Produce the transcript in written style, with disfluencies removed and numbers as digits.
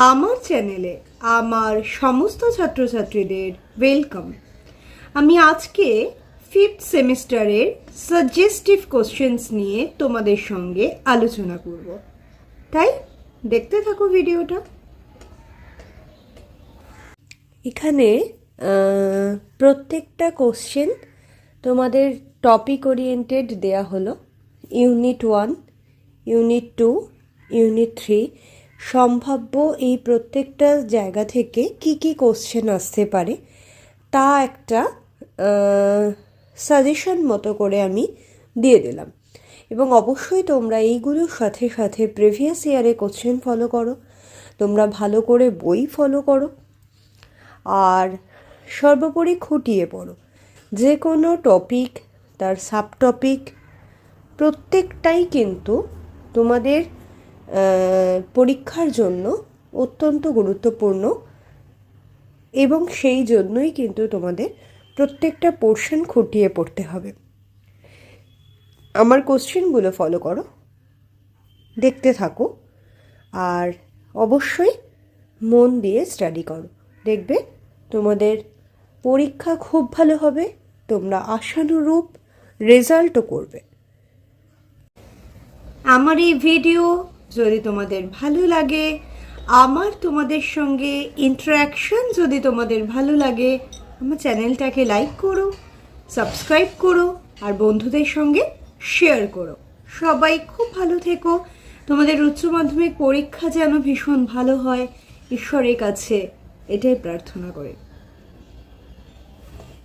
আমার চ্যানেলে আমার সমস্ত ছাত্রছাত্রীদের ওয়েলকাম। আমি আজকে 5th সেমিস্টারের সাজেস্টিভ কোশ্চেন্স নিয়ে তোমাদের সঙ্গে আলোচনা করব, তাই দেখতে থাকো ভিডিওটা। এখানে প্রত্যেকটা কোশ্চেন তোমাদের টপিক ওরিয়েন্টেড দেয়া হলো। ইউনিট 1, ইউনিট 2, ইউনিট 3 সম্ভাব্য এই প্রত্যেকটা জায়গা থেকে কি কি কোশ্চেন আসতে পারে তা একটা সাজেশন মতো করে আমি দিয়ে দিলাম। এবং অবশ্যই তোমরা এইগুলোর সাথে সাথে প্রিভিয়াস ইয়ারে কোশ্চেন ফলো করো, তোমরা ভালো করে বই ফলো করো, আর সর্বোপরি খুঁটিয়ে পড়ো। যে কোনো টপিক, তার সাব টপিক প্রত্যেকটাই কিন্তু তোমাদের পরীক্ষার জন্য অত্যন্ত গুরুত্বপূর্ণ, এবং সেই জন্যই কিন্তু তোমাদের প্রত্যেকটা পোর্শন খুঁটিয়ে পড়তে হবে। আমার কোশ্চেনগুলো ফলো করো, দেখতে থাকো, আর অবশ্যই মন দিয়ে স্টাডি করো। দেখবে তোমাদের পরীক্ষা খুব ভালো হবে, তোমরা আশানুরূপ রেজাল্টও করবে। আমার এই ভিডিও যদি তোমাদের ভালো লাগে, আমার তোমাদের সঙ্গে ইন্টারাকশন যদি তোমাদের ভালো লাগে, আমার চ্যানেলটাকে লাইক করো, সাবস্ক্রাইব করো, আর বন্ধুদের সঙ্গে শেয়ার করো। সবাই খুব ভালো থেকো, তোমাদের উচ্চ মাধ্যমিক পরীক্ষা যেন ভীষণ ভালো হয়, ঈশ্বরের কাছে এটাই প্রার্থনা করি।